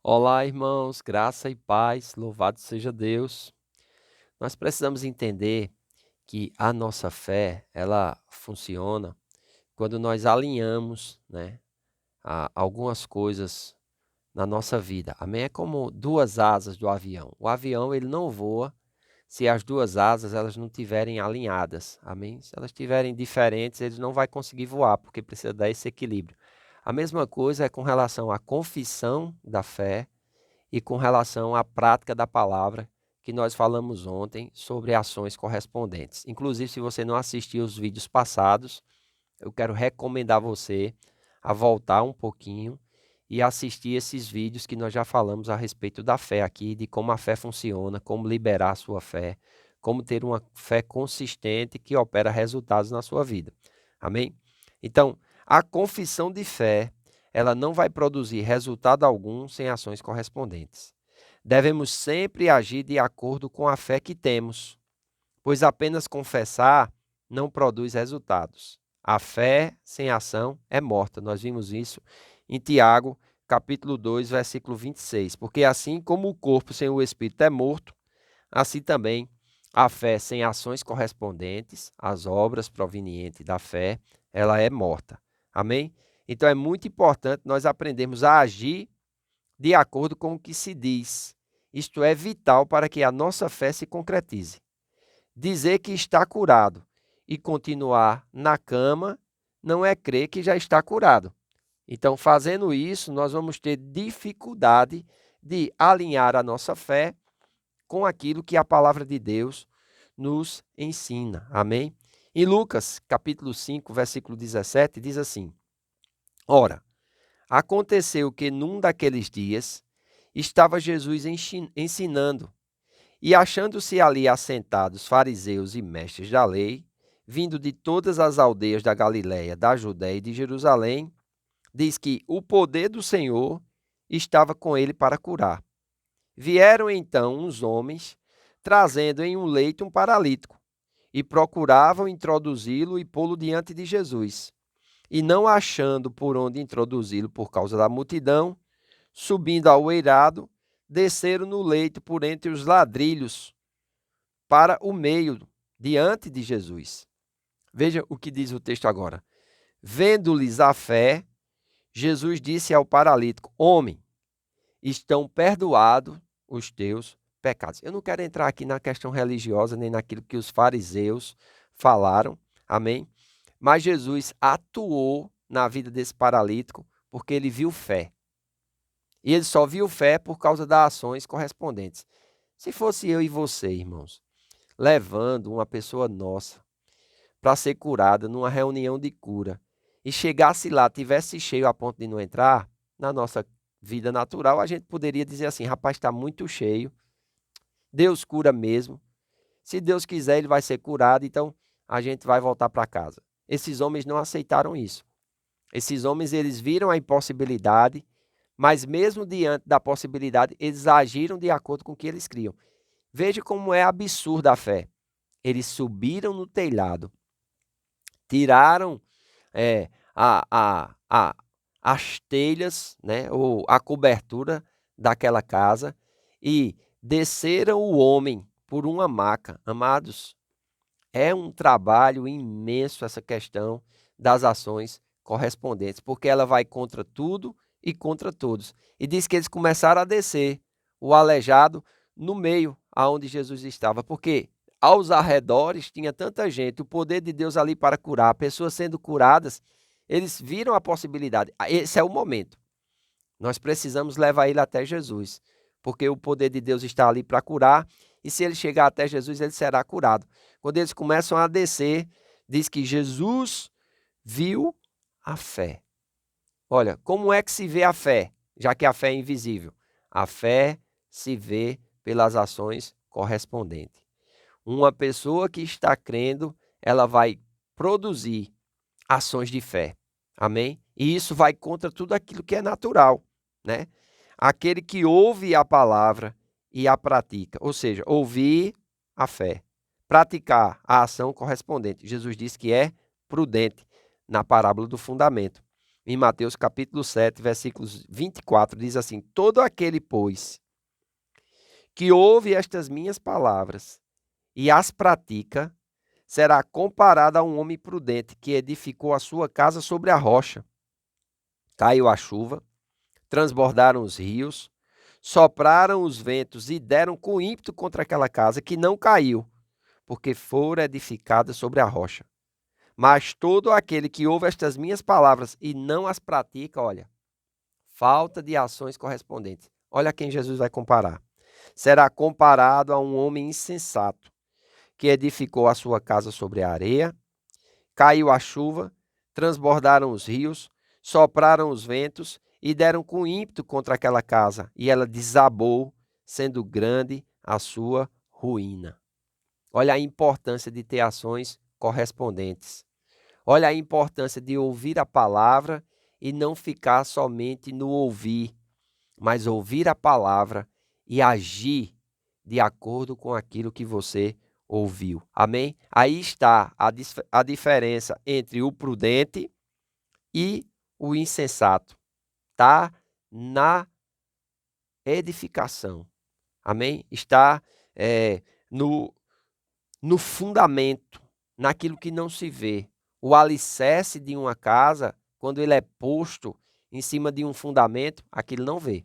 Olá, irmãos, graça e paz, louvado seja Deus. Nós precisamos entender que a nossa fé, ela funciona quando nós alinhamos, algumas coisas na nossa vida. Amém? É como duas asas do avião. O avião, ele não voa se as duas asas elas não estiverem alinhadas. Amém? Se elas estiverem diferentes, ele não vai conseguir voar, porque precisa dar esse equilíbrio. A mesma coisa é com relação à confissão da fé e com relação à prática da palavra que nós falamos ontem sobre ações correspondentes. Inclusive, se você não assistiu os vídeos passados, eu quero recomendar você a voltar um pouquinho e assistir esses vídeos que nós já falamos a respeito da fé aqui, de como a fé funciona, como liberar a sua fé, como ter uma fé consistente que opera resultados na sua vida. Amém? Então, a confissão de fé, ela não vai produzir resultado algum sem ações correspondentes. Devemos sempre agir de acordo com a fé que temos, pois apenas confessar não produz resultados. A fé sem ação é morta. Nós vimos isso em Tiago, capítulo 2, versículo 26. Porque assim como o corpo sem o espírito é morto, assim também a fé sem ações correspondentes, as obras provenientes da fé, ela é morta. Amém? Então é muito importante nós aprendermos a agir de acordo com o que se diz. Isto é vital para que a nossa fé se concretize. Dizer que está curado e continuar na cama não é crer que já está curado. Então, fazendo isso, nós vamos ter dificuldade de alinhar a nossa fé com aquilo que a palavra de Deus nos ensina. Amém? Em Lucas, capítulo 5, versículo 17, diz assim: Ora, aconteceu que num daqueles dias estava Jesus ensinando, e achando-se ali assentados fariseus e mestres da lei, vindo de todas as aldeias da Galiléia, da Judéia e de Jerusalém, diz que o poder do Senhor estava com ele para curar. Vieram então uns homens, trazendo em um leito um paralítico, e procuravam introduzi-lo e pô-lo diante de Jesus. E não achando por onde introduzi-lo por causa da multidão, subindo ao eirado, desceram no leito por entre os ladrilhos, para o meio, diante de Jesus. Veja o que diz o texto agora. Vendo-lhes a fé, Jesus disse ao paralítico: Homem, estão perdoados os teus pecados. Eu não quero entrar aqui na questão religiosa, nem naquilo que os fariseus falaram, amém? Mas Jesus atuou na vida desse paralítico porque ele viu fé. E ele só viu fé por causa das ações correspondentes. Se fosse eu e você, irmãos, levando uma pessoa nossa para ser curada numa reunião de cura e chegasse lá, tivesse cheio a ponto de não entrar, na nossa vida natural, a gente poderia dizer assim: rapaz, está muito cheio, Deus cura mesmo. Se Deus quiser, ele vai ser curado, então a gente vai voltar para casa. Esses homens não aceitaram isso. Esses homens, eles viram a impossibilidade, mas mesmo diante da possibilidade, eles agiram de acordo com o que eles criam. Veja como é absurda a fé. Eles subiram no telhado, tiraram é, a, a, a, as telhas, né, ou a cobertura daquela casa e desceram o homem por uma maca. Amados, é um trabalho imenso essa questão das ações correspondentes, porque ela vai contra tudo e contra todos. E diz que eles começaram a descer o aleijado no meio aonde Jesus estava, porque aos arredores tinha tanta gente, o poder de Deus ali para curar, pessoas sendo curadas, eles viram a possibilidade. Esse é o momento. Nós precisamos levar ele até Jesus, porque o poder de Deus está ali para curar, e se ele chegar até Jesus, ele será curado. Quando eles começam a descer, diz que Jesus viu a fé. Olha, como é que se vê a fé, já que a fé é invisível? A fé se vê pelas ações correspondentes. Uma pessoa que está crendo, ela vai produzir ações de fé. Amém? E isso vai contra tudo aquilo que é natural, né? Aquele que ouve a palavra e a pratica, ou seja, ouvir a fé, praticar a ação correspondente. Jesus disse que é prudente na parábola do fundamento. em Mateus capítulo 7, versículos 24, diz assim: todo aquele, pois, que ouve estas minhas palavras e as pratica, será comparado a um homem prudente que edificou a sua casa sobre a rocha. Caiu a chuva, transbordaram os rios, sopraram os ventos e deram com ímpeto contra aquela casa, que não caiu, porque fora edificada sobre a rocha. Mas todo aquele que ouve estas minhas palavras e não as pratica, olha, falta de ações correspondentes. Olha quem Jesus vai comparar. Será comparado a um homem insensato, que edificou a sua casa sobre a areia, caiu a chuva, transbordaram os rios, sopraram os ventos e deram com ímpeto contra aquela casa, e ela desabou, sendo grande a sua ruína. Olha a importância de ter ações correspondentes. Olha a importância de ouvir a palavra e não ficar somente no ouvir, mas ouvir a palavra e agir de acordo com aquilo que você ouviu. Amém? Aí está a diferença entre o prudente e o insensato. Está na edificação. Amém? Está no fundamento, naquilo que não se vê. O alicerce de uma casa, quando ele é posto em cima de um fundamento, aquilo não vê.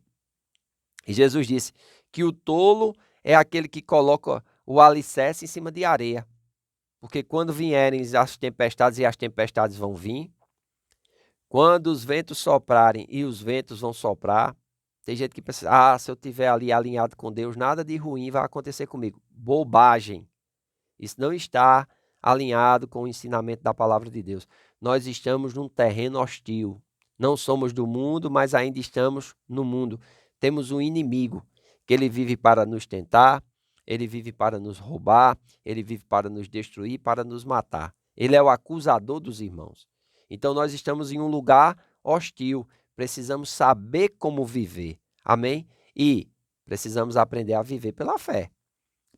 E Jesus disse que o tolo é aquele que coloca o alicerce em cima de areia. Porque quando vierem as tempestades, e as tempestades vão vir, quando os ventos soprarem, e os ventos vão soprar, tem gente que pensa, se eu estiver ali alinhado com Deus, nada de ruim vai acontecer comigo. Bobagem. Isso não está alinhado com o ensinamento da palavra de Deus. Nós estamos num terreno hostil. Não somos do mundo, mas ainda estamos no mundo. Temos um inimigo, que ele vive para nos tentar, ele vive para nos roubar, ele vive para nos destruir, para nos matar. Ele é o acusador dos irmãos. Então nós estamos em um lugar hostil. Precisamos saber como viver. Amém? E precisamos aprender a viver pela fé.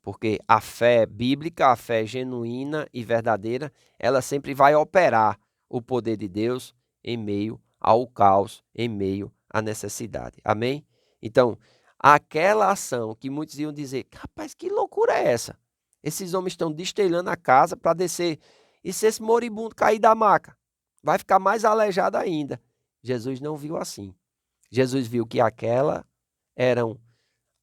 Porque a fé bíblica, a fé genuína e verdadeira, ela sempre vai operar o poder de Deus em meio ao caos, em meio à necessidade. Amém? Então, aquela ação que muitos iam dizer, rapaz, que loucura é essa? Esses homens estão destelhando a casa para descer. E se esse moribundo cair da maca? Vai ficar mais aleijado ainda. Jesus não viu assim. Jesus viu que aquela eram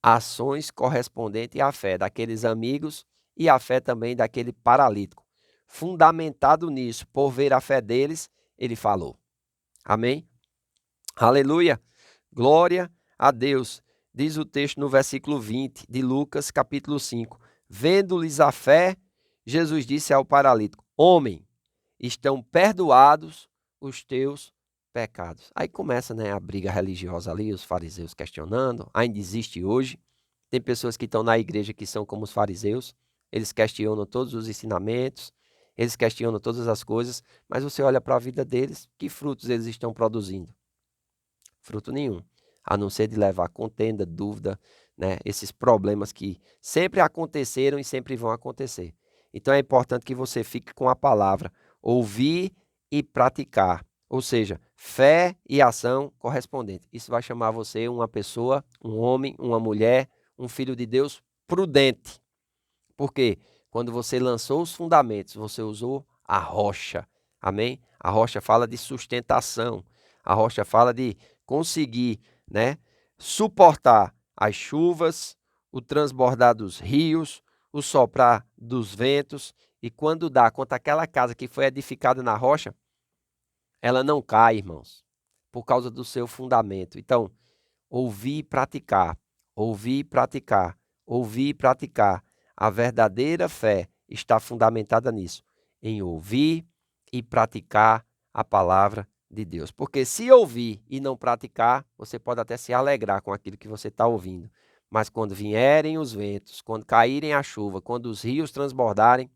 ações correspondentes à fé daqueles amigos e à fé também daquele paralítico. Fundamentado nisso, por ver a fé deles, ele falou. Amém? Aleluia! Glória a Deus. Diz o texto no versículo 20 de Lucas, capítulo 5. Vendo-lhes a fé, Jesus disse ao paralítico: homem, estão perdoados os teus pecados. Aí começa, a briga religiosa ali, os fariseus questionando, ainda existe hoje. Tem pessoas que estão na igreja que são como os fariseus, eles questionam todos os ensinamentos, eles questionam todas as coisas, mas você olha para a vida deles, que frutos eles estão produzindo? Fruto nenhum, a não ser de levar contenda, dúvida, esses problemas que sempre aconteceram e sempre vão acontecer. Então é importante que você fique com a palavra, ouvir e praticar. Ou seja, fé e ação correspondente. Isso vai chamar você uma pessoa, um homem, uma mulher, um filho de Deus prudente. Porque quando você lançou os fundamentos, você usou a rocha. Amém? A rocha fala de sustentação. A rocha fala de conseguir, suportar as chuvas, o transbordar dos rios, o soprar dos ventos. E quando dá contra aquela casa que foi edificada na rocha, ela não cai, irmãos, por causa do seu fundamento. Então, ouvir e praticar, ouvir e praticar, ouvir e praticar. A verdadeira fé está fundamentada nisso, em ouvir e praticar a palavra de Deus. Porque se ouvir e não praticar, você pode até se alegrar com aquilo que você está ouvindo. Mas quando vierem os ventos, quando caírem a chuva, quando os rios transbordarem,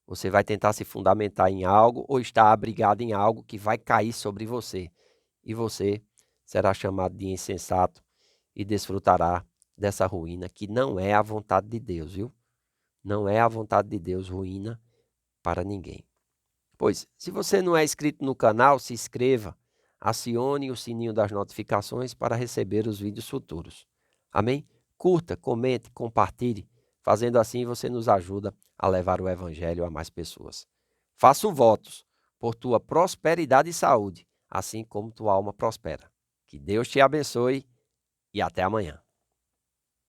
você vai tentar se fundamentar em algo ou estar abrigado em algo que vai cair sobre você. E você será chamado de insensato e desfrutará dessa ruína que não é a vontade de Deus, viu? Não é a vontade de Deus ruína para ninguém. Pois, se você não é inscrito no canal, se inscreva, acione o sininho das notificações para receber os vídeos futuros. Amém? Curta, comente, compartilhe. Fazendo assim, você nos ajuda a levar o Evangelho a mais pessoas. Faço votos por tua prosperidade e saúde, assim como tua alma prospera. Que Deus te abençoe e até amanhã.